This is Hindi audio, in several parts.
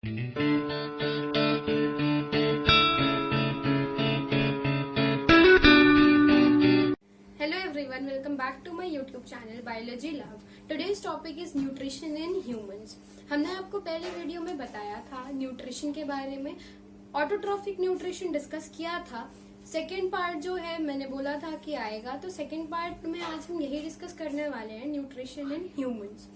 Hello everyone, welcome back to my YouTube channel Biology Love. Today's topic is nutrition in humans. हमने आपको पहले वीडियो में बताया था न्यूट्रिशन के बारे में, ऑटोट्रॉफिक न्यूट्रिशन डिस्कस किया था। सेकेंड पार्ट जो है मैंने बोला था कि आएगा, तो सेकेंड पार्ट में आज हम यही डिस्कस करने वाले हैं, nutrition in humans.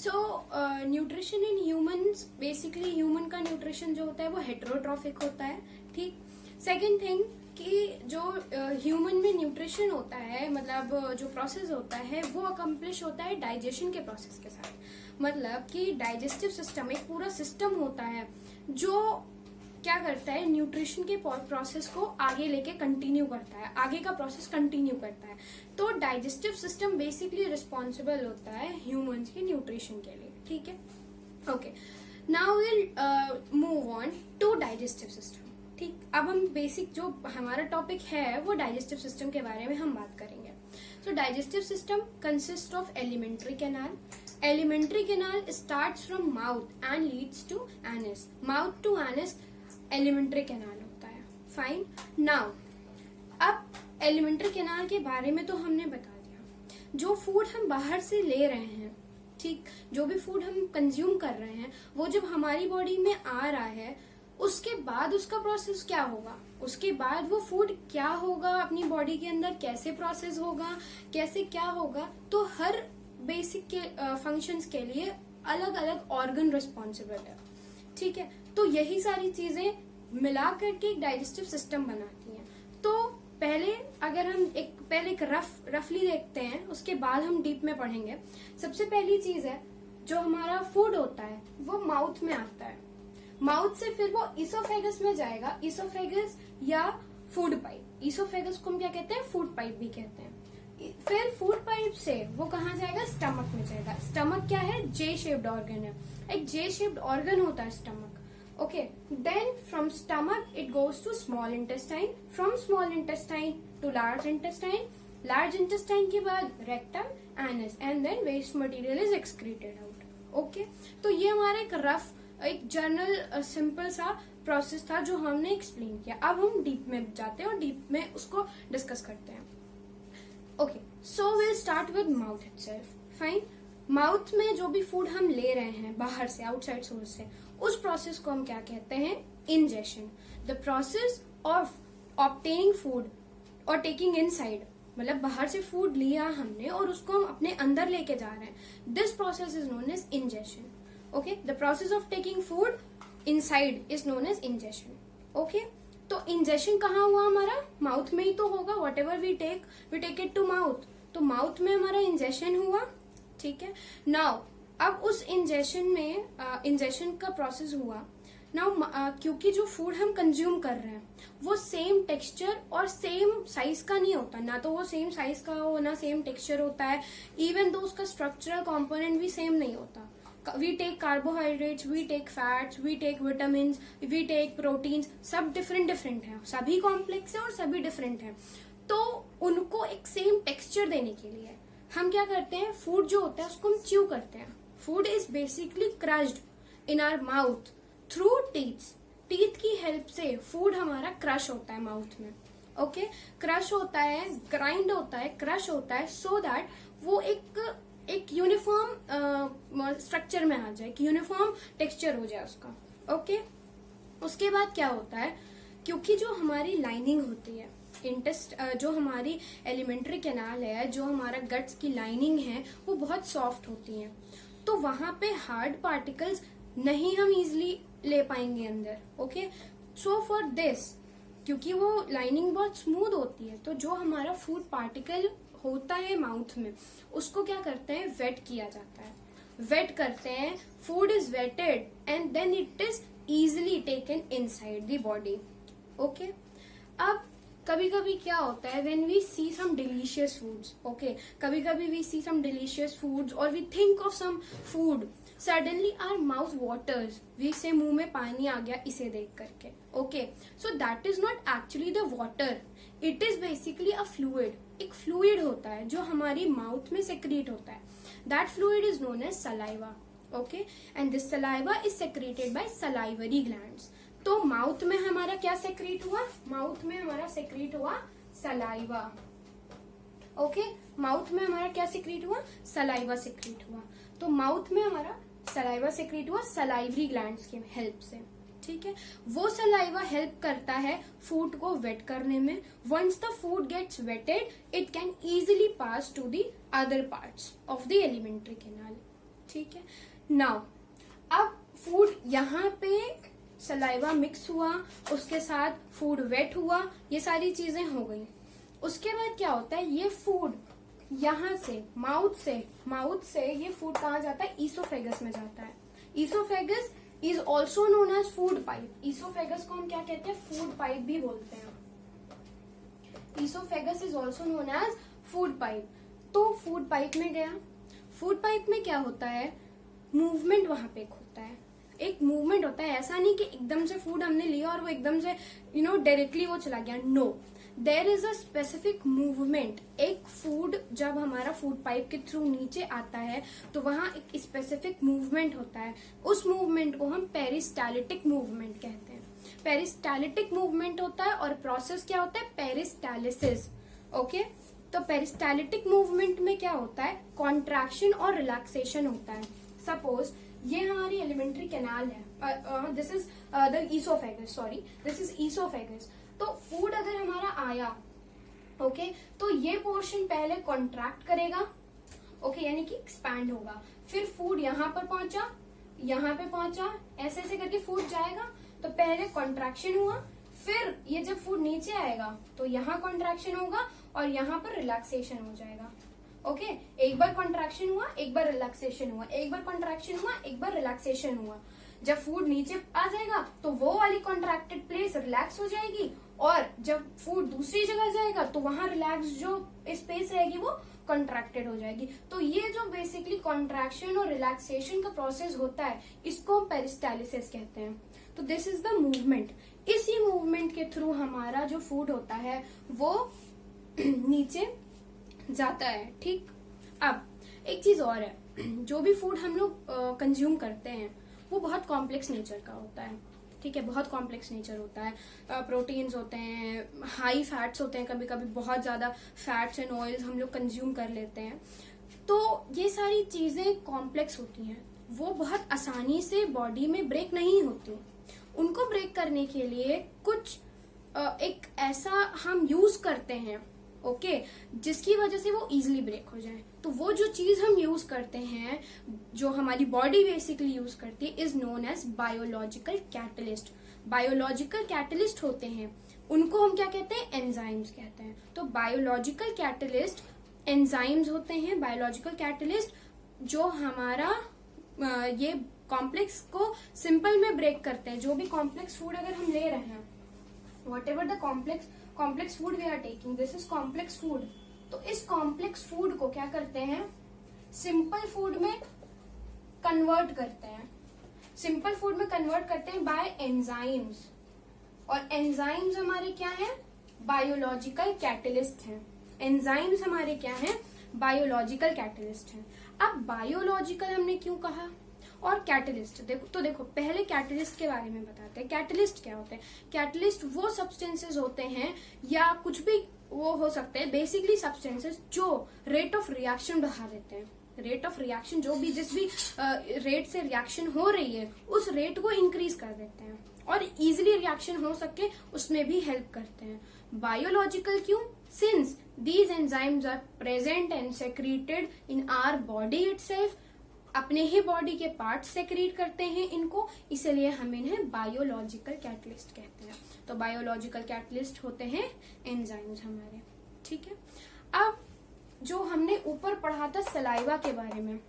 Nutrition in humans, basically human का न्यूट्रिशन जो होता है वो हेटेरोट्रॉफिक होता है, ठीक। सेकेंड थिंग कि जो ह्यूमन में न्यूट्रिशन होता है, मतलब जो प्रोसेस होता है वो अकम्प्लिश होता है डाइजेशन के प्रोसेस के साथ। मतलब कि डाइजेस्टिव सिस्टम एक पूरा सिस्टम होता है जो क्या करता है, न्यूट्रिशन के प्रोसेस को आगे लेके कंटिन्यू करता है, आगे का प्रोसेस कंटिन्यू करता है। तो डाइजेस्टिव सिस्टम बेसिकली रिस्पॉन्सिबल होता है ह्यूमंस के न्यूट्रिशन के लिए, ठीक है। Okay, now will move on to digestive system, ठीक। अब हम बेसिक जो हमारा टॉपिक है वो डाइजेस्टिव सिस्टम के बारे में हम बात करेंगे। So digestive system consist of alimentary canal. Alimentary canal starts from mouth and leads to anus. Mouth to anus alimentary canal होता है, फाइन। नाउ अब एलिमेंट्री कैनाल के बारे में तो हमने बता दिया। जो फूड हम बाहर से ले रहे हैं, ठीक, जो भी फूड हम कंज्यूम कर रहे हैं वो जब हमारी बॉडी में आ रहा है, उसके बाद उसका प्रोसेस क्या होगा, उसके बाद वो फूड क्या होगा अपनी बॉडी के अंदर, कैसे प्रोसेस होगा, कैसे क्या होगा, तो हर बेसिक के फंक्शंस के लिए अलग अलग ऑर्गन रिस्पॉन्सिबल है, ठीक है। तो यही सारी चीजें मिला करके एक डाइजेस्टिव सिस्टम बनाती हैं। तो पहले अगर हम एक रफली देखते हैं, उसके बाद हम डीप में पढ़ेंगे। सबसे पहली चीज है, जो हमारा फूड होता है वो माउथ में आता है, माउथ से फिर वो इसोफेगस में जाएगा, इसोफेगस या फूड पाइप। इसोफेगस को हम क्या कहते हैं, फूड पाइप भी कहते हैं। फिर फूड पाइप से वो कहाँ जाएगा, स्टमक में जाएगा। स्टमक क्या है, जे शेप्ड ऑर्गन है, एक जे शेप्ड ऑर्गन होता है stomach, okay. Then from stomach it goes to small intestine, from small intestine to large intestine, large intestine के बाद rectum, anus, and then waste material is excreted out, okay. तो ये हमारा एक जर्नल सिंपल सा प्रोसेस था जो हमने एक्सप्लेन किया। अब हम डीप में जाते हैं और डीप में उसको डिस्कस करते हैं। Okay, so will start with mouth itself, fine. Mouth में जो भी फूड हम ले रहे हैं बाहर से, आउटसाइड सोर्स से, उस प्रोसेस को हम क्या कहते हैं, ingestion. The process of obtaining food और टेकिंग इनसाइड, मतलब बाहर से फूड लिया हमने और उसको हम अपने अंदर लेके जा रहे हैं, this process is known as ingestion, okay, the process of taking food inside is known as ingestion, okay। तो ingestion कहाँ हुआ हमारा, माउथ में ही तो होगा। whatever we take it to mouth, तो माउथ में हमारा ingestion हुआ, ठीक है। now अब उस ingestion में ingestion का प्रोसेस हुआ। now क्योंकि जो फूड हम कंज्यूम कर रहे हैं वो सेम टेक्सचर और सेम साइज का नहीं होता, ना तो वो सेम साइज का हो ना सेम टेक्सचर होता है, इवन दो उसका स्ट्रक्चरल कॉम्पोनेंट भी सेम नहीं होता। We take carbohydrates, we take fats, we take vitamins, we take proteins, सब different हैं, सभी कॉम्प्लेक्स हैं और सभी डिफरेंट हैं। तो उनको एक सेम टेक्सचर देने के लिए हम क्या करते हैं, फूड जो होता है उसको हम च्यू करते हैं। Food is basically crushed in our mouth through teeth. Teeth की हेल्प से फूड हमारा क्रश होता है माउथ में, ओके। क्रश होता है, ग्राइंड होता है, क्रश होता है, सो दैट वो एक यूनिफॉर्म स्ट्रक्चर में आ जाए, एक यूनिफॉर्म टेक्सचर हो जाए उसका, ओके। उसके बाद क्या होता है, क्योंकि जो हमारी लाइनिंग होती है, जो हमारी एलिमेंट्री कैनाल है, जो हमारा गट्स की लाइनिंग है, वो बहुत सॉफ्ट होती है, तो वहां पे हार्ड पार्टिकल्स नहीं हम इजिली ले पाएंगे अंदर, ओके। सो फॉर दिस, क्योंकि वो लाइनिंग बहुत स्मूथ होती है, तो जो हमारा फूड पार्टिकल होता है माउथ में, उसको क्या करते हैं, वेट किया जाता है, वेट करते हैं। Food is wetted and then it is easily taken inside the body, okay. अब कभी कभी क्या होता है, when we see some delicious foods, okay, कभी कभी we see some delicious foods और we think of some food, suddenly our mouth waters, we say मुंह में पानी आ गया इसे देख करके, okay. So that is not actually the water, it is basically a fluid. एक फ्लूइड होता है जो हमारी माउथ में सेक्रेट होता है, that fluid is known as saliva, okay, and this saliva is secreted by salivary glands. तो माउथ में हमारा क्या सेक्रेट हुआ, माउथ में हमारा सेक्रेट हुआ सलाइवा। ओके, माउथ में हमारा क्या सेक्रेट हुआ, सलाइवा सेक्रेट हुआ। तो माउथ में हमारा सलाइवा सेक्रेट हुआ सलाइवरी ग्लैंड्स की हेल्प से, ठीक है। वो सलाइवा हेल्प करता है फूड को वेट करने में। Once the food gets wetted it can easily pass to the other parts of the alimentary canal, ठीक है। नाउ अब फूड यहाँ पे सलाइवा मिक्स हुआ, उसके साथ फूड वेट हुआ, ये सारी चीजें हो गई। उसके बाद क्या होता है, ये फूड यहाँ से माउथ से ये फूड कहाँ जाता है, ईसोफेगस में जाता है। Oesophagus is also known as food pipe. Oesophagus को हम क्या कहते हैं, फूड पाइप भी बोलते हैं। Oesophagus is also known as food pipe. तो फूड पाइप में गया, फूड पाइप में क्या होता है, मूवमेंट वहां पे होता है, एक मूवमेंट होता है। ऐसा नहीं कि एकदम से फूड हमने लिया और वो एकदम से डायरेक्टली वो चला गया, no, there is a specific movement. एक फूड जब हमारा फूड पाइप के थ्रू नीचे आता है तो वहां एक स्पेसिफिक मूवमेंट होता है। उस मूवमेंट को हम पेरिस्टालिटिक मूवमेंट कहते हैं। पेरिस्टालिटिक मूवमेंट होता है और प्रोसेस क्या होता है, पेरिस्टालिसिस। ओके, तो पेरिस्टालिटिक मूवमेंट में क्या होता है, कॉन्ट्रैक्शन और रिलैक्सेशन होता है। सपोज ये हमारी एलिमेंट्री कैनाल है, this is the oesophagus, sorry this is oesophagus. तो फूड अगर हमारा आया, ओके, तो ये पोर्शन पहले कॉन्ट्रैक्ट करेगा, ओके, यानी कि एक्सपैंड होगा। फिर फूड यहाँ पर पहुंचा, यहाँ पे पहुंचा, ऐसे ऐसे करके फूड जाएगा। तो पहले कॉन्ट्रैक्शन हुआ, फिर ये जब फूड नीचे आएगा तो यहाँ कॉन्ट्रैक्शन होगा और यहाँ पर रिलैक्सेशन हो जाएगा। ओके, एक बार कॉन्ट्रैक्शन हुआ, एक बार रिलैक्सेशन हुआ, एक बार कॉन्ट्रैक्शन हुआ, एक बार रिलैक्सेशन हुआ। जब फूड नीचे आ जाएगा तो वो वाली कॉन्ट्रैक्टेड प्लेस रिलैक्स हो जाएगी, और जब फूड दूसरी जगह जाएगा तो वहां रिलैक्स जो स्पेस रहेगी वो कॉन्ट्रैक्टेड हो जाएगी। तो ये जो बेसिकली कॉन्ट्रैक्शन और रिलैक्सेशन का प्रोसेस होता है, इसको हम पेरिस्टालिसिस कहते हैं। तो दिस इज द मूवमेंट। इसी मूवमेंट के थ्रू हमारा जो फूड होता है वो नीचे जाता है, ठीक। अब एक चीज और है, जो भी फूड हम लोग कंज्यूम करते हैं वो बहुत कॉम्प्लेक्स नेचर का होता है, ठीक है, बहुत कॉम्प्लेक्स नेचर होता है। प्रोटीन्स होते हैं, हाई फैट्स होते हैं, कभी कभी बहुत ज्यादा फैट्स एंड ऑयल्स हम लोग कंज्यूम कर लेते हैं। तो ये सारी चीजें कॉम्प्लेक्स होती हैं, वो बहुत आसानी से बॉडी में ब्रेक नहीं होती। उनको ब्रेक करने के लिए कुछ एक ऐसा हम यूज करते हैं, ओके, जिसकी वजह से वो इजिली ब्रेक हो जाए। तो वो जो चीज हम यूज करते हैं, जो हमारी बॉडी बेसिकली यूज करती है, is known as biological catalyst. Biological catalyst होते हैं, उनको हम क्या कहते हैं, एंजाइम्स कहते हैं। तो बायोलॉजिकल कैटलिस्ट एंजाइम्स होते हैं, बायोलॉजिकल कैटलिस्ट, जो हमारा ये कॉम्प्लेक्स को सिंपल में ब्रेक करते हैं। जो भी कॉम्प्लेक्स फूड अगर हम ले रहे हैं, whatever the complex food we are taking, this is complex food. तो इस कॉम्प्लेक्स फूड को क्या करते हैं, सिंपल फूड में कन्वर्ट करते हैं। सिंपल फूड में कन्वर्ट करते हैं बाय एंजाइम्स, और एंजाइम्स हमारे क्या हैं, बायोलॉजिकल कैटलिस्ट हैं। एंजाइम्स हमारे क्या हैं, बायोलॉजिकल कैटलिस्ट हैं। अब बायोलॉजिकल हमने क्यों कहा, और कैटलिस्ट, देखो पहले कैटलिस्ट के बारे में बताते हैं। कैटलिस्ट क्या होते हैं, कैटलिस्ट वो सब्सटेंसेस होते हैं, या कुछ भी वो हो सकते हैं, बेसिकली सब्सटेंसेस जो रेट ऑफ रिएक्शन बढ़ा देते हैं। रेट ऑफ रिएक्शन, जो भी जिस भी रेट से रिएक्शन हो रही है उस रेट को इंक्रीज कर देते हैं, और इजिली रिएक्शन हो सके उसमें भी हेल्प करते हैं। बायोलॉजिकल क्यों, since these enzymes are present and secreted in our body itself, अपने ही बॉडी के पार्ट सेक्रेट करते हैं इनको, इसलिए हम इन्हें बायोलॉजिकल कैटलिस्ट कहते हैं। तो बायोलॉजिकल कैटलिस्ट होते हैं एंजाइम्स हमारे, ठीक है। अब जो हमने ऊपर पढ़ा था सलाइवा के बारे में,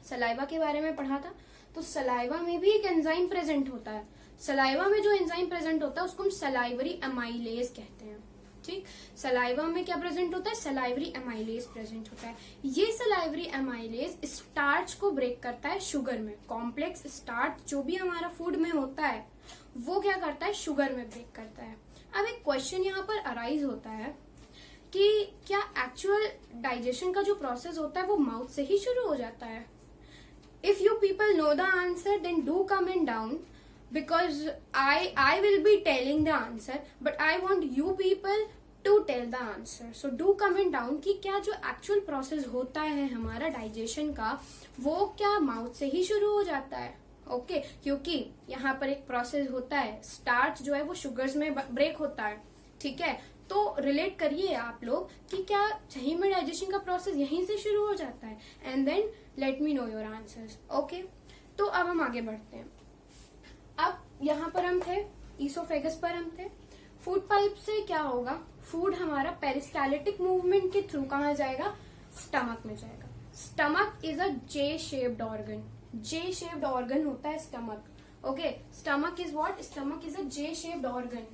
सलाइवा के बारे में पढ़ा था, तो सलाइवा में भी एक एंजाइम प्रेजेंट होता है। सलाइवा में जो एंजाइम प्रेजेंट होता है उसको हम सलाइवरी अमाइलेज कहते हैं, ठीक। सलाइवा में क्या प्रेजेंट होता है, सलाइवरी अमाइलेज प्रेजेंट होता है। ये सलाइवरी अमाइलेज स्टार्च को ब्रेक करता है शुगर में। कॉम्प्लेक्स स्टार्च जो भी हमारा फूड में होता है वो क्या करता है, शुगर में ब्रेक करता है। अब एक क्वेश्चन यहाँ पर अराइज होता है कि क्या एक्चुअल डाइजेशन का जो प्रोसेस होता है वो माउथ से ही शुरू हो जाता है। if you people know the answer, then do comment down, because I will be telling the answer, but I want you people to tell the answer. So do comment down कि क्या जो एक्चुअल प्रोसेस होता है हमारा डाइजेशन का, वो क्या माउथ से ही शुरू हो जाता है? ओके क्योंकि यहाँ पर एक प्रोसेस होता है, स्टार्च जो है वो शुगर्स में ब्रेक होता है, ठीक है? तो रिलेट करिए आप लोग कि क्या सही में डाइजेशन का प्रोसेस यहीं से शुरू हो जाता है? And then let me know your answers. Okay, तो अब हम आगे बढ़ते हैं। अब यहाँ पर हम थे, ईसोफेगस पर हम थे। फूड पाइप से क्या होगा? फूड हमारा पेरिस्टालिटिक मूवमेंट के थ्रू कहाँ जाएगा? स्टमक में जाएगा। Stomach is a J shaped organ. J shaped organ होता है stomach. Okay, stomach is what? Stomach is a J shaped organ.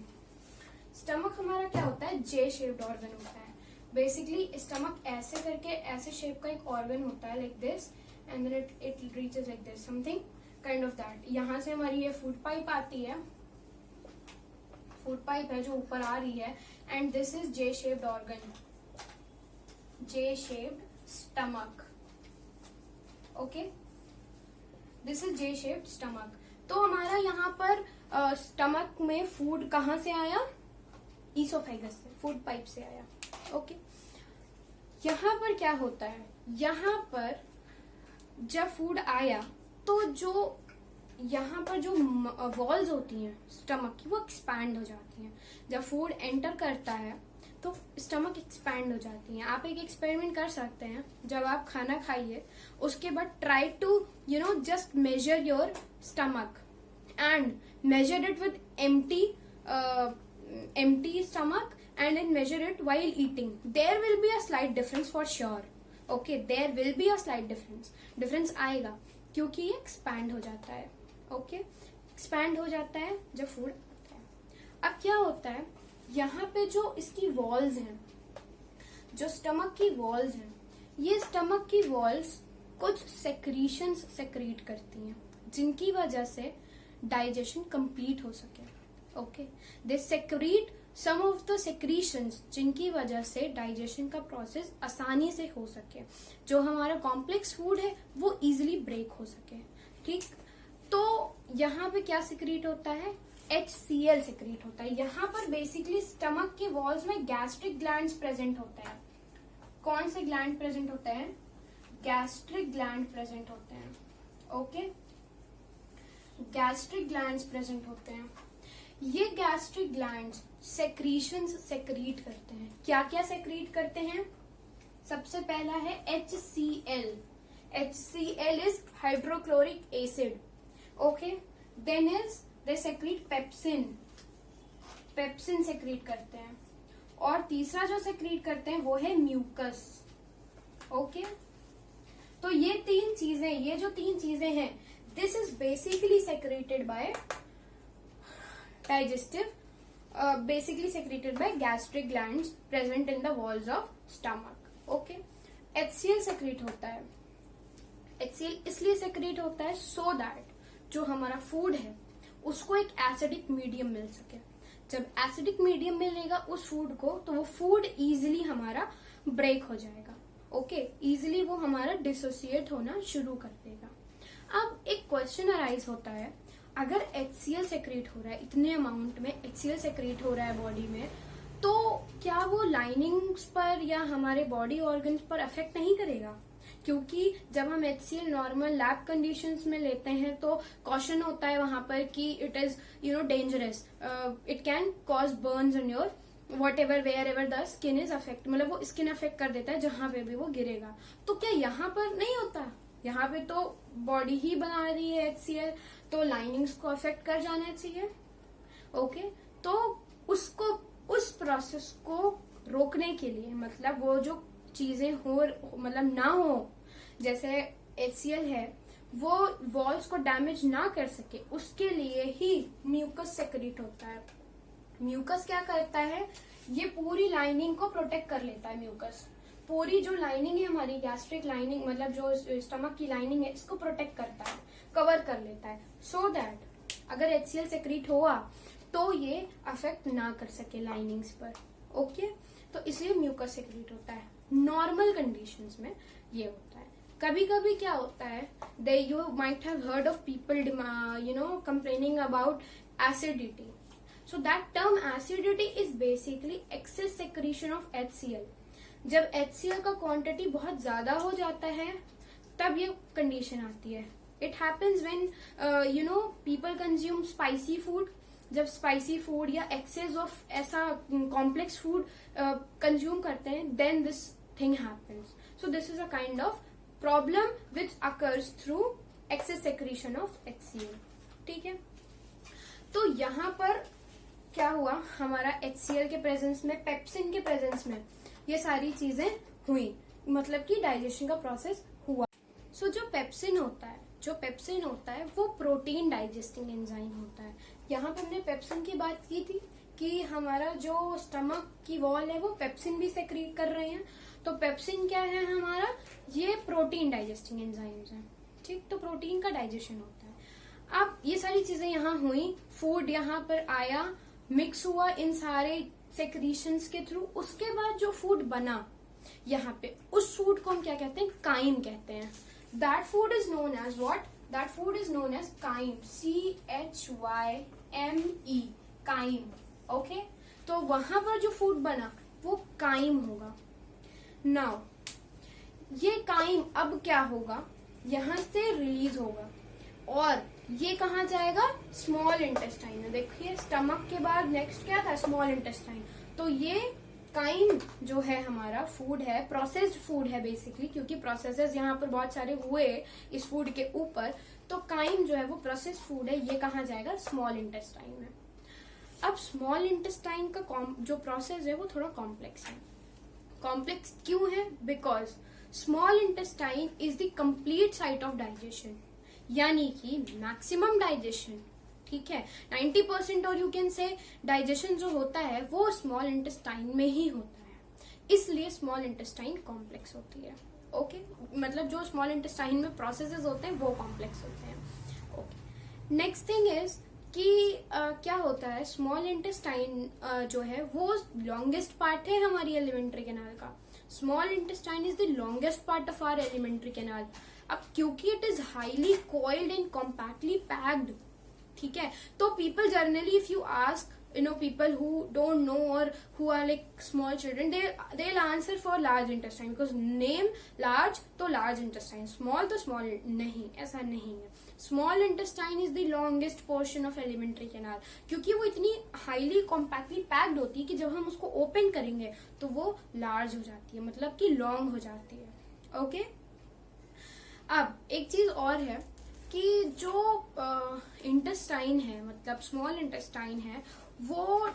Stomach हमारा क्या होता है? जे शेप्ड ऑर्गन होता है। बेसिकली स्टमक ऐसे करके ऐसे शेप का एक ऑर्गन होता है, like this, and then it reaches like this, something kind of that. यहाँ से हमारी ये फूड पाइप आती है, फूड पाइप है जो ऊपर आ रही है, and this is J shaped organ, J shaped stomach. Okay, this is J shaped stomach. तो हमारा यहाँ पर स्टमक में फूड कहाँ से आया? ईसोफेगस से, फूड पाइप से आया। ओके, यहाँ पर क्या होता है? यहाँ पर जब फूड आया तो जो यहाँ पर जो वॉल्स होती हैं स्टमक की, वो एक्सपैंड हो जाती हैं। जब फूड एंटर करता है तो स्टमक एक्सपैंड हो जाती है। आप एक एक्सपेरिमेंट कर सकते हैं, जब आप खाना खाइए उसके बाद try to just measure your stomach and measure it with empty stomach and then measure it while eating. There will be a slight difference for sure. Okay, there will be a slight difference आएगा क्योंकि ये expand हो जाता है। Okay, expand हो जाता है जब फूड आता है। अब क्या होता है, यहाँ पे जो इसकी वॉल्स हैं, जो स्टमक की वॉल्स हैं, ये स्टमक की वॉल्स कुछ सेक्रीशंस सेक्रीट करती हैं जिनकी वजह से डाइजेशन कंप्लीट हो सके। Okay, they secrete some of the secretions जिनकी वजह से डाइजेशन का प्रोसेस आसानी से हो सके, जो हमारा कॉम्प्लेक्स फूड है वो इजीली ब्रेक हो सके। ठीक, तो यहाँ पे क्या सेक्रीट होता है? HCl सेक्रीट होता है। यहाँ पर बेसिकली स्टमक के वॉल्स में गैस्ट्रिक ग्लैंड्स प्रेजेंट होता है। कौन से ग्लैंड प्रेजेंट होते हैं? गैस्ट्रिक ग्लैंड प्रेजेंट होते हैं। ओके, गैस्ट्रिक ग्लैंड्स प्रेजेंट होते हैं। ये गैस्ट्रिक ग्लैंड्स सेक्रीशंस सेक्रीट करते हैं। क्या क्या सेक्रीट करते हैं? सबसे पहला है HCl। HCl is hydrochloric acid. Okay, then is they secrete pepsin. Pepsin secrete करते हैं। और तीसरा जो सेक्रीट करते हैं वो है म्यूकस। ओके, तो ये जो तीन चीजें हैं, this is basically secreted bye basically secreted by gastric glands present in the walls of stomach. Okay, HCl secrete होता है। HCl इसलिए secrete होता है so that जो हमारा फूड है उसको एक एसिडिक मीडियम मिल सके। जब एसिडिक मीडियम मिलेगा उस फूड को, तो वो फूड इजीली हमारा ब्रेक हो जाएगा। ओके, इजीली वो हमारा डिसोसिएट होना शुरू कर देगा। अब एक क्वेश्चन अराइज होता है, अगर HCl सेक्रेट हो रहा है, इतने अमाउंट में HCl सेक्रेट हो रहा है बॉडी में, तो क्या वो लाइनिंग्स पर या हमारे बॉडी ऑर्गन्स पर अफेक्ट नहीं करेगा? क्योंकि जब हम HCl नॉर्मल लैब कंडीशंस में लेते हैं तो कॉशन होता है वहां पर कि it is dangerous, it can cause burns on your whatever wherever the skin is affect, मतलब वो स्किन अफेक्ट कर देता है जहां पे भी वो गिरेगा। तो क्या यहाँ पर नहीं होता? यहाँ पे तो बॉडी ही बना रही है HCl, तो लाइनिंग्स को अफेक्ट कर जाना चाहिए। ओके, तो उसको, उस प्रोसेस को रोकने के लिए, मतलब वो जो चीजें हो मतलब ना हो, जैसे HCl है वो वॉल्स को डैमेज ना कर सके, उसके लिए ही म्यूकस सेक्रेट होता है। म्यूकस क्या करता है? ये पूरी लाइनिंग को प्रोटेक्ट कर लेता है। म्यूकस पूरी जो लाइनिंग है हमारी गैस्ट्रिक लाइनिंग, मतलब जो स्टमक की लाइनिंग है, इसको प्रोटेक्ट करता है, कवर कर लेता है, सो दैट अगर HCl सेक्रेट हुआ तो ये अफेक्ट ना कर सके लाइनिंग्स पर। ओके, तो इसलिए म्यूकस सेक्रेट होता है। नॉर्मल कंडीशंस में ये होता है। कभी कभी क्या होता है, they you might have heard of people complaining about acidity. So that term acidity is basically excess secretion of HCl. जब HCl का क्वांटिटी बहुत ज्यादा हो जाता है तब ये कंडीशन आती है. It happens when people consume spicy food. जब स्पाइसी फूड या एक्सेस ऑफ ऐसा कॉम्प्लेक्स फूड कंज्यूम करते हैं, then this thing happens. So this is a kind of problem which occurs through excess secretion of HCl. ठीक है, तो यहाँ पर क्या हुआ, हमारा HCl के प्रेजेंस में, पेप्सिन के प्रेजेंस में ये सारी चीजें हुई, मतलब कि डाइजेशन का प्रोसेस हुआ. सो जो पेप्सिन होता है वो प्रोटीन डाइजेस्टिंग एंजाइम होता है. यहाँ पे हमने पेप्सिन की बात की थी कि हमारा जो स्टमक की वॉल है वो पेप्सिन भी सेक्रीट कर रहे हैं. तो पेप्सिन क्या है हमारा, ये प्रोटीन डाइजेस्टिंग एंजाइम्स हैं. ठीक, तो प्रोटीन का डाइजेशन होता है. अब ये सारी चीजें यहाँ हुई, फूड यहाँ पर आया, मिक्स हुआ इन सारे सेक्रीशंस के थ्रू. उसके बाद जो फूड बना यहाँ पे, उस फूड को हम क्या कहते हैं, काइम कहते हैं. That food is known as what, that food is known as chyme, CHYME, chyme. Okay, तो वहां पर जो फूड बना वो काइम होगा. नाउ ये काइम अब क्या होगा, यहां से रिलीज होगा और ये कहाँ जाएगा, स्मॉल इंटेस्टाइन में. देखिए, स्टमक के बाद नेक्स्ट क्या था, स्मॉल इंटेस्टाइन. तो ये काइम जो है हमारा फूड है, प्रोसेस्ड फूड है बेसिकली, क्योंकि प्रोसेसेस यहाँ पर बहुत सारे हुए इस फूड के ऊपर. तो काइम जो है वो प्रोसेस्ड फूड है, ये कहाँ जाएगा, स्मॉल इंटेस्टाइन में. अब स्मॉल इंटेस्टाइन का जो प्रोसेस है वो थोड़ा कॉम्प्लेक्स है. कॉम्प्लेक्स क्यों है, because small intestine is the complete site of digestion, यानी कि मैक्सिमम डाइजेशन. ठीक है, 90% और यू कैन से डाइजेशन जो होता है वो स्मॉल इंटेस्टाइन में ही होता है. इसलिए स्मॉल इंटेस्टाइन कॉम्प्लेक्स होती है. ओके, मतलब जो स्मॉल इंटेस्टाइन में प्रोसेसेस होते हैं वो कॉम्प्लेक्स होते हैं. ओके, नेक्स्ट थिंग इज कि क्या होता है, स्मॉल इंटेस्टाइन जो है वो लॉन्गेस्ट पार्ट है हमारी एलिमेंट्री कैनाल का. Small intestine is the longest part of our alimentary canal. अब क्योंकि it is highly coiled and compactly packed, ठीक है, तो people generally if you ask people who don't know or who are like small children, they'll answer for large intestine because name large तो large intestine, small तो small नहीं, ऐसा नहीं है. Small intestine is the longest portion of alimentary canal, क्योंकि वो इतनी हाईली कॉम्पैक्टली पैक्ड होती है कि जब हम उसको ओपन करेंगे तो वो लार्ज हो जाती है, मतलब कि लॉन्ग हो जाती है. ओके, अब एक चीज और है कि जो इंटेस्टाइन है, मतलब स्मॉल इंटेस्टाइन है, वो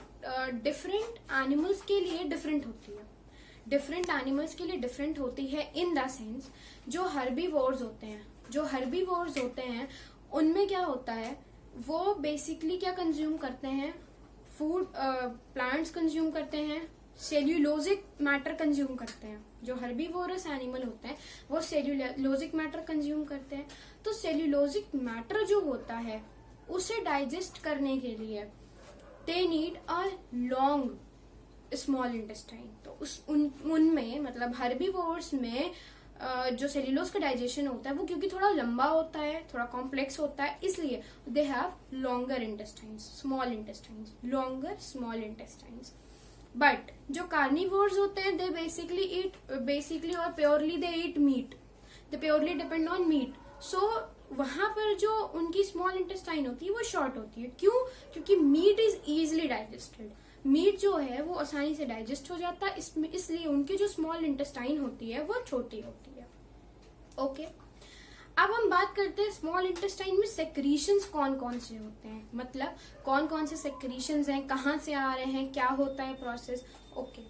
डिफरेंट एनिमल्स के लिए डिफरेंट होती है. डिफरेंट एनिमल्स के लिए डिफरेंट होती है इन द सेंस, जो हर्बीवोर्स होते हैं उनमें क्या होता है, वो बेसिकली क्या कंज्यूम करते हैं, फूड प्लांट्स कंज्यूम करते हैं, सेल्यूलोजिक मैटर कंज्यूम करते हैं. जो हर्बीवोरस एनिमल होते हैं वो सेल्यूलोजिक मैटर कंज्यूम करते हैं. तो सेल्यूलोजिक मैटर जो होता है उसे डाइजेस्ट करने के लिए they need a long small intestine. तो उनमें मतलब हर्बीवोर्स में जो सेल्यूलोज का डाइजेशन होता है वो क्योंकि थोड़ा लंबा होता है, थोड़ा कॉम्प्लेक्स होता है, इसलिए they have longer intestines, small intestines, longer small intestines. But जो कार्निवोर्स होते हैं they basically or purely they eat meat, they purely depend on meat. So वहां पर जो उनकी स्मॉल इंटेस्टाइन होती है वो शॉर्ट होती है. क्यों? क्योंकि meat is easily digested. Meat जो है वो आसानी से डाइजेस्ट हो जाता है, इसलिए उनकी जो स्मॉल इंटेस्टाइन होती है वो छोटी होती है. ओके, अब हम बात करते हैं स्मॉल इंटेस्टाइन में सेक्रीशंस कौन कौन से होते हैं, मतलब कौन कौन से सेक्रीशंस हैं, कहाँ से आ रहे हैं, क्या होता है प्रोसेस. ओके,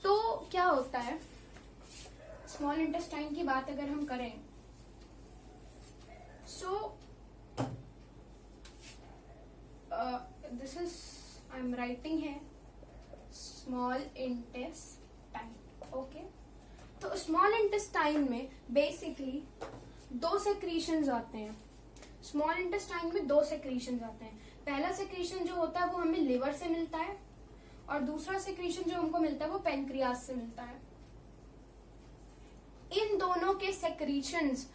तो क्या होता है स्मॉल इंटेस्टाइन की बात अगर हम करें, सो this is I am writing है स्मॉल इंटेस्टाइन. ओके, तो स्मॉल इंटेस्टाइन में बेसिकली दो सेक्रीशंस आते हैं. स्मॉल इंटेस्टाइन में दो सेक्रीशंस आते हैं. पहला सेक्रीशन जो होता है वो हमें लिवर से मिलता है और दूसरा सेक्रीशन जो हमको मिलता है वो पेनक्रियास से मिलता है. इन दोनों के सेक्रीशंस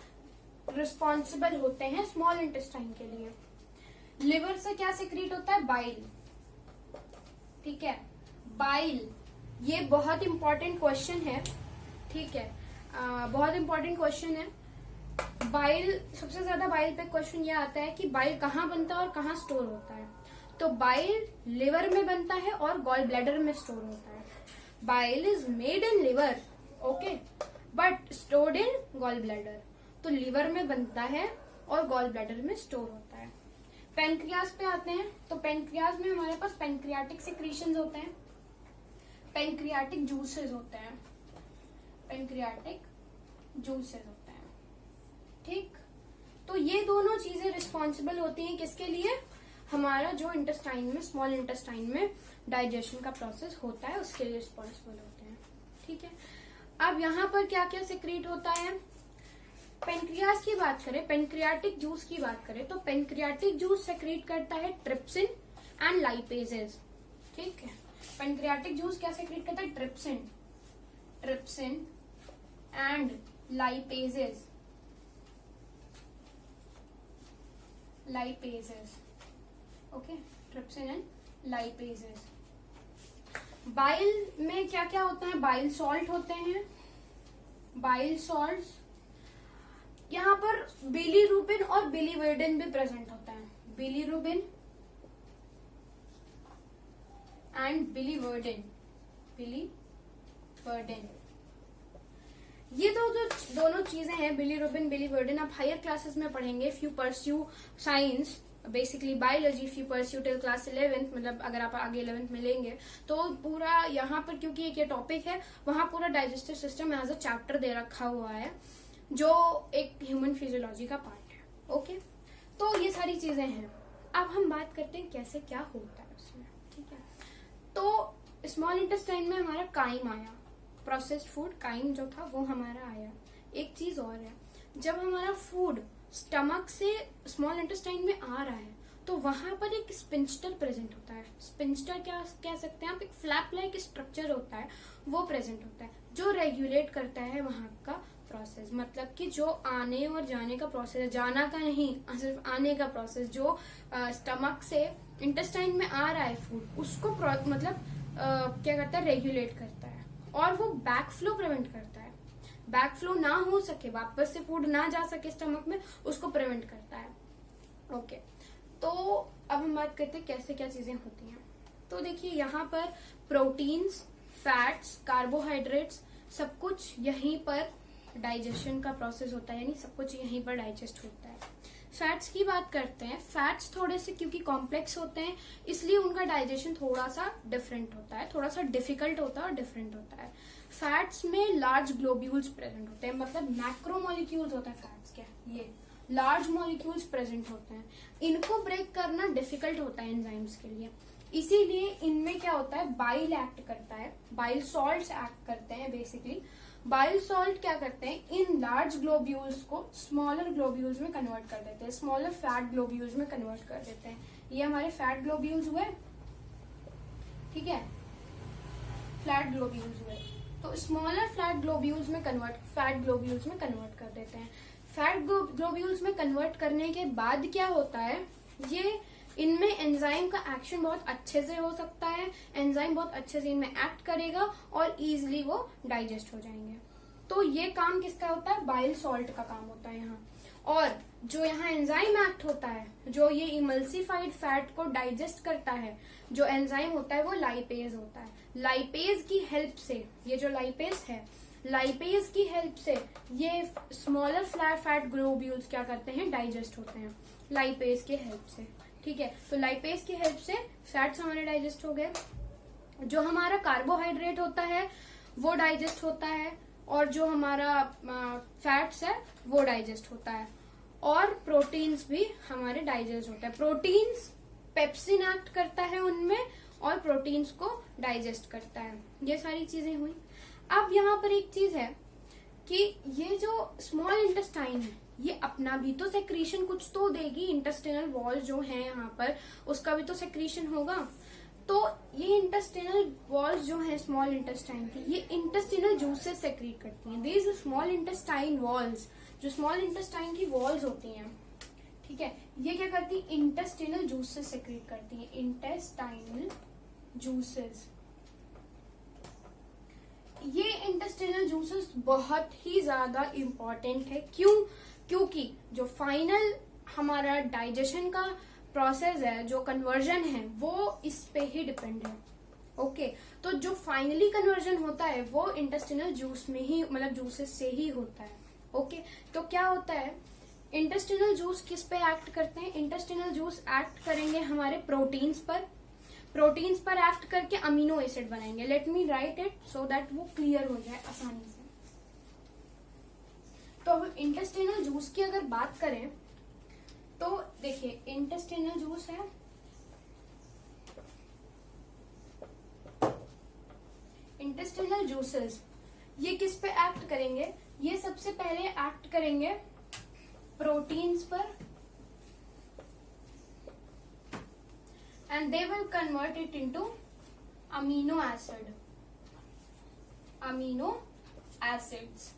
रिस्पॉन्सिबल होते हैं स्मॉल इंटेस्टाइन के लिए। लिवर से क्या सेक्रीट होता है? बाइल। ठीक है, बाइल, ये बहुत इंपॉर्टेंट क्वेश्चन है। ठीक है, बहुत इंपॉर्टेंट क्वेश्चन है। बाइल, सबसे ज्यादा बाइल पे क्वेश्चन ये आता है कि बाइल कहाँ बनता है और कहाँ स्टोर होता है। तो बाइल लिवर में बनता है और गॉल ब्लैडर में स्टोर होता है। Bile is made in liver, okay, but stored in gall bladder. तो लिवर में बनता है और गॉल ब्लैडर में स्टोर होता है। पेनक्रियाज पे आते हैं, तो पेनक्रियाज में हमारे पास पेनक्रियाटिक सेक्रीशंस होते हैं, पेनक्रियाटिक जूसेस होते हैं, पेनक्रियाटिक जूसेस होते हैं। ठीक, तो ये दोनों चीजें रिस्पॉन्सिबल होती हैं किसके लिए? हमारा जो इंटेस्टाइन में, स्मॉल इंटेस्टाइन में डाइजेशन का प्रोसेस होता है उसके लिए रिस्पॉन्सिबल होते हैं। ठीक है, अब यहाँ पर क्या क्या सेक्रीट होता है? पेनक्रियाज की बात करें, पेनक्रियाटिक जूस की बात करें, तो पेनक्रियाटिक जूस सेक्रीट करता है ट्रिप्सिन एंड लाइपेजेस। ठीक है, पेनक्रियाटिक जूस क्या सेक्रीट करता है? Trypsin, trypsin and lipases, lipases, okay, trypsin and lipases. Bile में क्या क्या होता है? बाइल सॉल्ट होते हैं, बाइल सॉल्ट्स। यहाँ पर बिलीरुबिन और बिलीवर्डिन भी प्रेजेंट होता है, बिलीरुबिन एंड बिलीवर्डिन, बिलीवर्डिन। ये जो दोनों चीजें हैं, बिलीरुबिन, बिलीवर्डिन, आप हायर क्लासेस में पढ़ेंगे। If you pursue science, basically biology, if you pursue till class 11th, मतलब अगर आप आगे 11th में लेंगे तो पूरा यहाँ पर, क्योंकि एक ये टॉपिक है, वहां पूरा digestive system as a chapter दे रखा हुआ है जो एक ह्यूमन फिजियोलॉजी का पार्ट है। ओके, तो ये सारी चीजें हैं। अब हम बात करते हैं कैसे क्या होता है उसमें। ठीक है, तो स्मॉल इंटेस्टाइन में हमारा काइम आया, प्रोसेस्ड फूड काइम जो था वो हमारा आया। एक चीज और है, जब हमारा फूड स्टमक से स्मॉल इंटेस्टाइन में आ रहा है तो वहां पर एक स्पिंस्टर प्रेजेंट होता है। स्पिंस्टर क्या कह सकते हैं आप? एक फ्लैप लाइक स्ट्रक्चर होता है, वो प्रेजेंट होता है जो रेगुलेट करता है वहां का प्रोसेस। मतलब कि जो आने और जाने का प्रोसेस है, जाना का नहीं, सिर्फ आने का प्रोसेस, जो स्टमक से इंटेस्टाइन में आ रहा है फूड, उसको मतलब क्या करता है? रेगुलेट करता है। और वो बैक फ्लो प्रिवेंट करता है, बैक फ्लो ना हो सके, वापस से फूड ना जा सके स्टमक में, उसको प्रिवेंट करता है। ओके, तो अब हम बात करते हैं कैसे क्या चीजें होती हैं। तो देखिए यहाँ पर प्रोटीन्स, फैट्स, कार्बोहाइड्रेट्स, सब कुछ यहीं पर डाइजेशन का प्रोसेस होता है, यानी सब कुछ यहीं पर डाइजेस्ट होता है। फैट्स की बात करते हैं, फैट्स थोड़े से क्योंकि कॉम्प्लेक्स होते हैं इसलिए उनका डाइजेशन थोड़ा सा डिफरेंट होता है, थोड़ा सा डिफिकल्ट होता है और डिफरेंट होता है। फैट्स में लार्ज ग्लोब्यूल्स प्रेजेंट होते हैं, मतलब मैक्रोमोलिक्यूल्स होता है फैट्स के, ये लार्ज मॉलिक्यूल्स प्रेजेंट होते हैं। इनको ब्रेक करना डिफिकल्ट होता है एंजाइम्स के लिए, इसीलिए इनमें क्या होता है? बाइल एक्ट करता है, बाइल सॉल्ट्स एक्ट करते हैं। बेसिकली बाइल सॉल्ट क्या करते हैं? इन लार्ज ग्लोब्यूल्स को स्मॉलर ग्लोब्यूल्स में कन्वर्ट कर देते हैं, स्मॉलर फैट ग्लोब्यूल्स में कन्वर्ट कर देते हैं। ये हमारे फैट ग्लोब्यूल्स हुए, ठीक है, फ्लैट ग्लोब्यूल्स हुए, तो स्मॉलर फ्लैट ग्लोब्यूल्स में फैट ग्लोब्यूल्स में कन्वर्ट कर देते हैं। फैट ग्लोब्यूल्स में कन्वर्ट करने के बाद क्या होता है? ये इनमें एंजाइम का एक्शन बहुत अच्छे से हो सकता है, एंजाइम बहुत अच्छे से इनमें एक्ट करेगा और इजिली वो डाइजेस्ट हो जाएंगे। तो ये काम किसका होता है? बाइल सॉल्ट का काम होता है यहाँ। और जो यहाँ एंजाइम एक्ट होता है, जो ये इमल्सिफाइड फैट को डाइजेस्ट करता है, जो एंजाइम होता है वो लाइपेज होता है। लाइपेज की हेल्प से, ये जो लाइपेज है, लाइपेज की हेल्प से ये स्मॉलर फैट ग्लोब्यूल्स क्या करते हैं? डाइजेस्ट होते हैं लाइपेज की हेल्प से। ठीक है, तो लाइपेज की हेल्प से फैट्स हमारे डाइजेस्ट हो गए। जो हमारा कार्बोहाइड्रेट होता है वो डाइजेस्ट होता है, और जो हमारा फैट्स है वो डाइजेस्ट होता है, और प्रोटीन्स भी हमारे डाइजेस्ट होता है। प्रोटीन्स, पेप्सिन एक्ट करता है उनमें और प्रोटीन्स को डाइजेस्ट करता है। ये सारी चीजें हुई। अब यहाँ पर एक चीज है कि ये जो स्मॉल इंटेस्टाइन है ये अपना भी तो सेक्रीशन कुछ तो देगी, इंटेस्टिनल वॉल जो है यहाँ पर उसका भी तो सेक्रीशन होगा। तो ये इंटेस्टिनल वॉल्स जो है स्मॉल इंटेस्टाइन की, ये इंटेस्टिनल जूसेस सेक्रेट करती हैं। दीज स्मॉल इंटेस्टाइन वॉल्स, जो स्मॉल इंटेस्टाइन की वॉल्स होती हैं, ठीक है, ये क्या करती है, इंटेस्टिनल जूसेस सेक्रेट करती हैं, इंटेस्टाइनल जूसेस। ये इंटेस्टिनल जूसेस बहुत ही ज्यादा इंपॉर्टेंट है। क्यों? क्योंकि जो फाइनल हमारा डाइजेशन का प्रोसेस है, जो कन्वर्जन है, वो इस पे ही डिपेंड है। ओके, तो जो फाइनली कन्वर्जन होता है वो इंटेस्टिनल जूस में ही, मतलब जूसेस से ही होता है। ओके, तो क्या होता है, इंटेस्टिनल जूस किस पे एक्ट करते हैं, इंटेस्टिनल जूस एक्ट करेंगे हमारे प्रोटीन्स पर, प्रोटीन्स पर एक्ट करके अमीनो एसिड बनाएंगे। Let me right it so that वो क्लियर हो जाए आसानी से। तो इंटेस्टिनल जूस की अगर बात करें तो देखिए, इंटेस्टिनल जूस है, इंटेस्टिनल जूसेस ये किस पे एक्ट करेंगे, ये सबसे पहले एक्ट करेंगे प्रोटीन्स पर, and they will convert it into amino acids।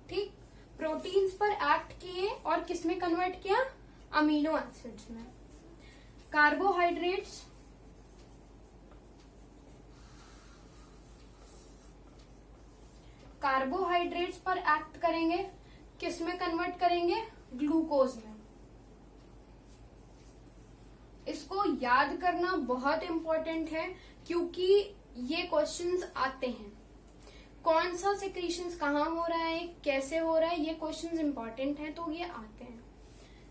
ठीक, प्रोटीन्स पर एक्ट किए और किस में कन्वर्ट किया, अमीनो एसिड्स में। कार्बोहाइड्रेट्स, कार्बोहाइड्रेट्स पर एक्ट करेंगे, किस में कन्वर्ट करेंगे, ग्लूकोज में। इसको याद करना बहुत इंपॉर्टेंट है क्योंकि ये क्वेश्चंस आते हैं, कौन सा सेक्रीशंस कहाँ हो रहा है, कैसे हो रहा है, ये क्वेश्चंस इंपॉर्टेंट है, तो ये आते हैं।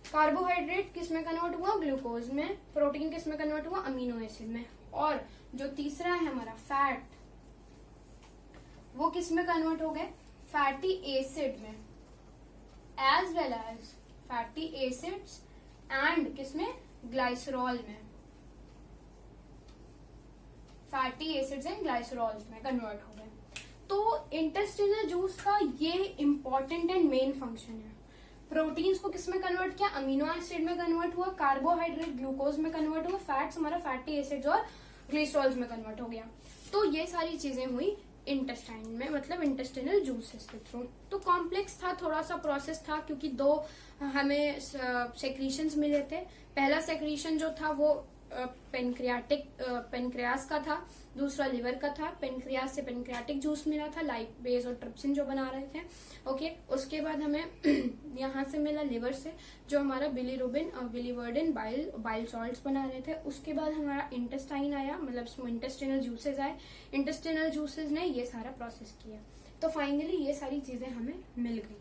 कार्बोहाइड्रेट किस में कन्वर्ट हुआ, ग्लूकोज में। प्रोटीन किस में कन्वर्ट हुआ, अमीनो एसिड में। और जो तीसरा है हमारा फैट, वो किस में कन्वर्ट हो गए, फैटी एसिड में, as well as fatty acids and किसमें, ग्लाइसरॉल में, फैटी एसिड्स एंड ग्लाइसरॉल्स में कन्वर्ट हो गए। तो इंटेस्टिनल जूस का ये इंपॉर्टेंट एंड मेन फंक्शन है। प्रोटीन्स को किस में कन्वर्ट किया, अमीनो एसिड में कन्वर्ट हुआ, कार्बोहाइड्रेट ग्लूकोज में कन्वर्ट हुआ, फैट्स हमारा फैटी एसिड्स और ग्लिसरॉल्स में कन्वर्ट हो गया। तो ये सारी चीजें हुई इंटेस्टाइन में, मतलब इंटेस्टिनल जूसेस के थ्रू। तो कॉम्प्लेक्स था, थोड़ा सा प्रोसेस था क्योंकि दो हमें सेक्रीशंस मिले थे। पहला सेक्रीशन जो था वो पेनक्रियास का था, दूसरा लिवर का था। पेनक्रियास से पेनक्रियाटिक जूस मिला था, लाइपेज और ट्रिप्सिन जो बना रहे थे। ओके, उसके बाद हमें यहाँ से मिला लिवर से, जो हमारा बिलीरुबिन और बिलीवर्डिन बाइल सॉल्ट्स बना रहे थे। उसके बाद हमारा इंटेस्टाइन आया, मतलब इंटेस्टिनल जूसेस आए। इंटेस्टिनल जूसेस ने ये सारा प्रोसेस किया, तो फाइनली ये सारी चीजें हमें मिल गई।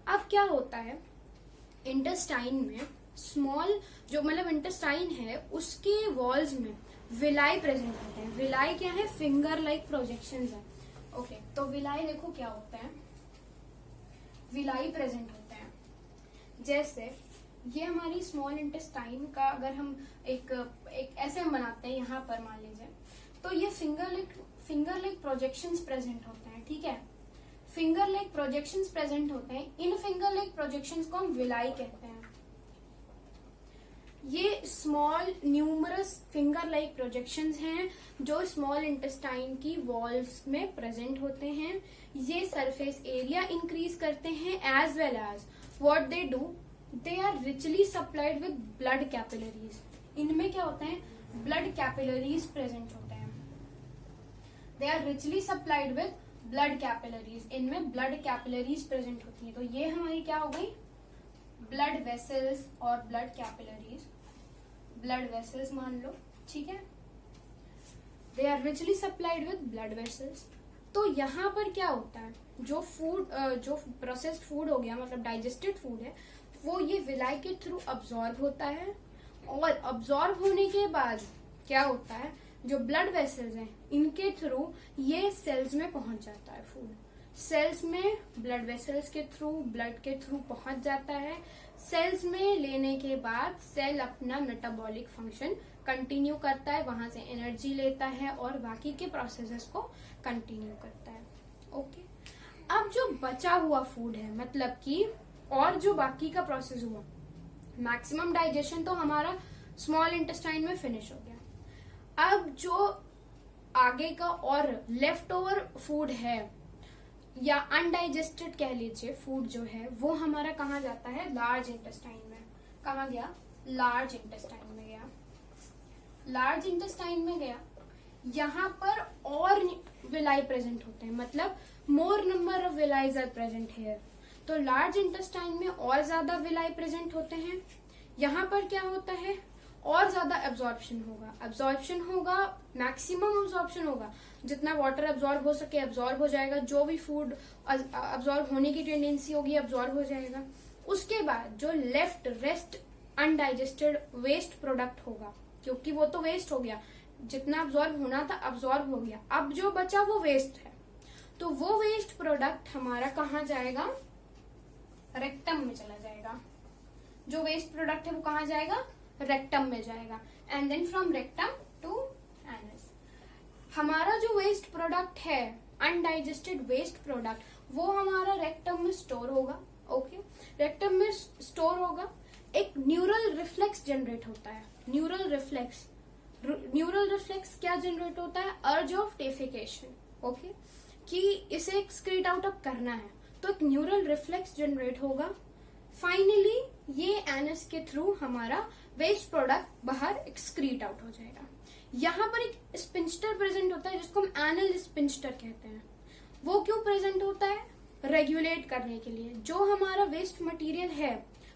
अब क्या होता है, इंटेस्टाइन में स्मॉल जो मतलब इंटेस्टाइन है उसके वॉल्स में विलाई प्रेजेंट होते हैं। विलाई क्या है, फिंगर लाइक प्रोजेक्शंस है। ओके, तो विलाई देखो क्या होता है, विलाई प्रेजेंट होते हैं। जैसे ये हमारी स्मॉल इंटेस्टाइन का अगर हम एक ऐसे हम बनाते हैं, यहाँ पर मान लीजिए, तो ये फिंगर लाइक प्रोजेक्शंस प्रेजेंट होते हैं। ठीक है, फिंगर लाइक प्रोजेक्शंस प्रेजेंट होते हैं। इन फिंगर लाइक प्रोजेक्शंस को हम विलाई कहते हैं। ये small numerous finger like projections हैं जो स्मॉल इंटेस्टाइन की वॉल्स में प्रेजेंट होते हैं। ये सरफेस एरिया इंक्रीज करते हैं, as well as what they do, they are richly supplied with blood capillaries. इनमें क्या होता है, ब्लड कैपिलरीज प्रेजेंट होते हैं। They are richly supplied with blood capillaries, इनमें ब्लड कैपिलरीज प्रेजेंट होती है। तो ये हमारी क्या हो गई, ब्लड वेसल्स और ब्लड कैपिलरीज। ब्लड वेसल्स मान लो, ठीक है, they are richly supplied with blood vessels. तो यहाँ पर क्या होता है, जो प्रोसेस्ड फूड हो गया, मतलब डाइजेस्टेड फूड है, वो ये विलाई के थ्रू अब्सॉर्ब होता है। और अब्सॉर्ब होने के बाद क्या होता है, जो ब्लड वेसल्स हैं इनके थ्रू ये सेल्स में पहुंच जाता है फूड। सेल्स में ब्लड वेसल्स के थ्रू, ब्लड के थ्रू पहुंच जाता है। सेल्स में लेने के बाद सेल अपना मेटाबॉलिक फंक्शन कंटिन्यू करता है, वहां से एनर्जी लेता है और बाकी के प्रोसेसेस को कंटिन्यू करता है। ओके, अब जो बचा हुआ फूड है, मतलब कि और जो बाकी का प्रोसेस हुआ, मैक्सिमम डाइजेशन तो हमारा स्मॉल इंटेस्टाइन में फिनिश हो गया। अब जो आगे का और लेफ्ट ओवर फूड है या अनडाइजेस्टेड कह लीजिए फूड जो है, वो हमारा कहाँ जाता है, लार्ज इंटेस्टाइन में। कहाँ गया, लार्ज इंटेस्टाइन में गया। लार्ज इंटेस्टाइन में गया, यहाँ पर और विलाई प्रेजेंट होते हैं, मतलब more number of villi are present here. तो लार्ज इंटेस्टाइन में और ज्यादा विलाई प्रेजेंट होते हैं। यहाँ पर क्या होता है, और ज्यादा एब्जॉर्प्शन होगा। एब्जॉर्प्शन होगा, मैक्सिमम एब्जॉर्प्शन होगा, जितना वाटर एब्जॉर्ब हो सके एब्जॉर्ब हो जाएगा। जो भी फूड एब्जॉर्ब होने की टेंडेंसी होगी एब्जॉर्ब हो जाएगा। उसके बाद जो left rest undigested waste product होगा, क्योंकि वो तो वेस्ट हो गया, जितना एब्जॉर्ब होना था एब्जॉर्ब हो गया, अब जो बचा वो वेस्ट है। तो वो वेस्ट प्रोडक्ट हमारा कहाँ जाएगा, रेक्टम में चला जाएगा। जो वेस्ट प्रोडक्ट है वो कहाँ जाएगा, रेक्टम में जाएगा। And then from rectum to anus. हमारा जो वेस्ट प्रोडक्ट है, अनडाइजेस्टेड वेस्ट प्रोडक्ट, वो हमारा रेक्टम में स्टोर होगा। ओके, रेक्टम में स्टोर होगा। एक न्यूरल रिफ्लेक्स जनरेट होता है। न्यूरल रिफ्लेक्स क्या जनरेट होता है, अर्ज ऑफ डेफिकेशन। ओके, कि इसे एक्सक्रीट आउट अप करना है, तो एक न्यूरल रिफ्लेक्स जनरेट होगा। फाइनली ये एनस के थ्रू हमारा वेस्ट प्रोडक्ट बाहर एक्सक्रीट आउट हो जाएगा। यहाँ पर एक स्पिंस्टर प्रेजेंट होता है जिसको हम एनल स्पिंस्टर कहते हैं। वो क्यों प्रेजेंट होता है, रेगुलेट करने के लिए, जो हमारा वेस्ट मटेरियल है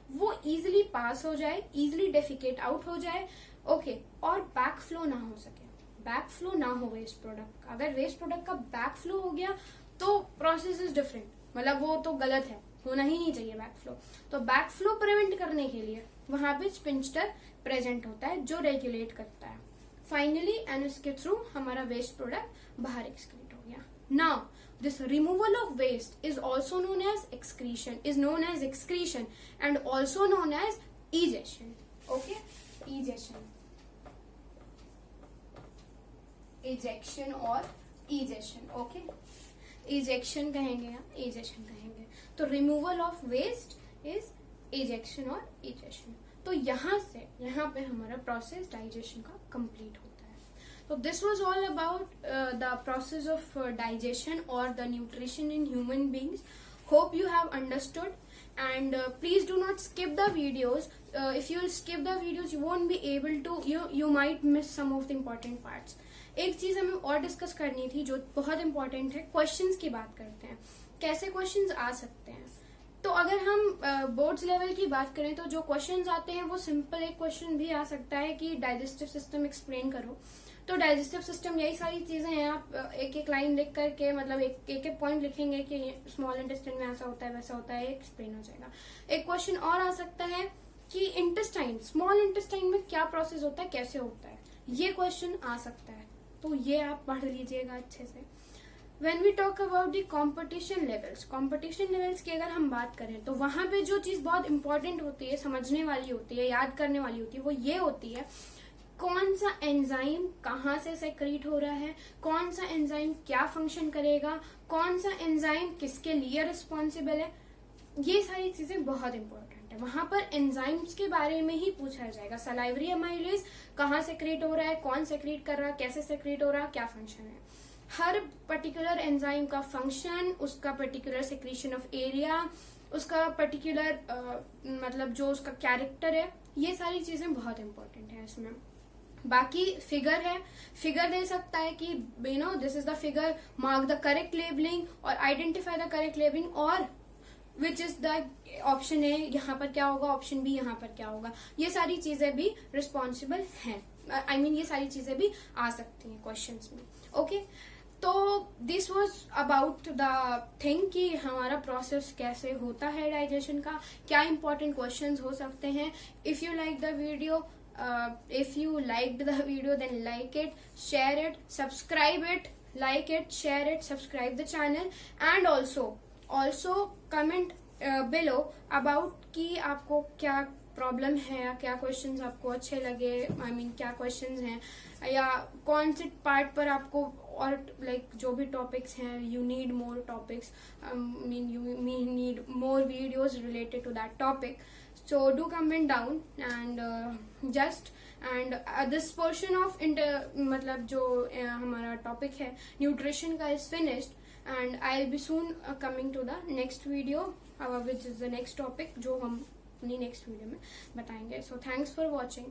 वो इजिली पास हो जाए, इजिली डेफिकेट आउट हो जाए। ओके, और बैक फ्लो ना हो सके, बैक फ्लो ना हो वेस्ट प्रोडक्ट का। अगर वेस्ट प्रोडक्ट का बैक फ्लो हो गया तो प्रोसेस इज डिफरेंट, मतलब वो तो गलत है, होना ही नहीं चाहिए बैक फ्लो। तो बैक फ्लो प्रिवेंट करने के लिए वहां पे स्पिंस्टर प्रेजेंट होता है जो रेगुलेट करता है। फाइनली एनस के थ्रू हमारा वेस्ट प्रोडक्ट बाहर एक्सक्रीट हो गया। Now this removal of waste is also known as excretion and also known as egestion. Okay, ejection or egestion. Okay, ejection कहेंगे या egestion कहेंगे। तो removal of waste is ejection or egestion। तो यहाँ से यहाँ पे हमारा प्रोसेस डाइजेशन का कंप्लीट होता है। So this was all about the process of digestion or the nutrition in human beings. Hope you have understood, and please do not skip the videos. If you will skip the videos, you won't be able to. You might miss some of the important parts. एक चीज हमें और डिस्कस करनी थी जो बहुत इंपॉर्टेंट है। क्वेश्चंस की बात करते हैं, कैसे क्वेश्चंस आ सकते हैं। तो अगर हम बोर्ड्स लेवल की बात करें तो जो क्वेश्चंस आते हैं वो सिंपल एक क्वेश्चन भी आ सकता है कि डाइजेस्टिव सिस्टम एक्सप्लेन करो। तो डाइजेस्टिव सिस्टम यही सारी चीजें हैं। आप एक एक लाइन लिख करके, मतलब एक एक पॉइंट लिखेंगे कि स्मॉल इंटेस्टाइन में ऐसा होता है वैसा होता है, एक्सप्लेन हो जाएगा। एक क्वेश्चन और आ सकता है कि इंटेस्टाइन, स्मॉल इंटेस्टाइन में क्या प्रोसेस होता है, कैसे होता है, ये क्वेश्चन आ सकता है। तो ये आप पढ़ लीजिएगा अच्छे से। When we talk about the competition levels की अगर हम बात करें तो वहां पे जो चीज बहुत इंपॉर्टेंट होती है, समझने वाली होती है, याद करने वाली होती है, वो ये होती है कौन सा एंजाइम कहाँ से सेक्रीट हो रहा है, कौन सा एंजाइम क्या फंक्शन करेगा, कौन सा एंजाइम किसके लिए रिस्पॉन्सिबल है। ये सारी चीजें बहुत इंपॉर्टेंट है। वहां पर एंजाइम्स के बारे में ही पूछा जाएगा। सलाइवरी अमाइलेज कहाँ सेक्रीट हो रहा है, कौन सेक्रीट कर रहा है, कैसे सेक्रीट हो रहा है, क्या फंक्शन है। हर पर्टिकुलर एंजाइम का फंक्शन, उसका पर्टिकुलर सेक्रीशन ऑफ एरिया, उसका पर्टिकुलर मतलब जो उसका कैरेक्टर है, ये सारी चीजें बहुत इंपॉर्टेंट है इसमें। बाकी फिगर है, फिगर दे सकता है कि this is the figure, mark the correct labelling और आइडेंटिफाई द करेक्ट लेबलिंग, और विच इज द ऑप्शन ए यहाँ पर क्या होगा, ऑप्शन बी यहाँ पर क्या होगा। ये सारी चीजें भी रिस्पॉन्सिबल हैं। ये सारी चीजें भी आ सकती हैं क्वेश्चंस में। ओके, तो this was about the thing कि हमारा प्रोसेस कैसे होता है डाइजेशन का, क्या इंपॉर्टेंट क्वेश्चंस हो सकते हैं। If you like the video, if you liked the video, then like it, share it, subscribe it, like it, share it, subscribe the channel, and also comment below about कि आपको क्या प्रॉब्लम है या क्या क्वेश्चंस आपको अच्छे लगे, क्या क्वेश्चंस हैं, या कौन से पार्ट पर आपको और जो भी टॉपिक्स हैं, you need more topics, you need more videos related to that topic. So do comment down and and this portion of मतलब जो हमारा टॉपिक है न्यूट्रिशन का is finished and I will be soon coming to the next video which is the next topic जो हम अपनी नेक्स्ट वीडियो में बताएंगे. So thanks for watching.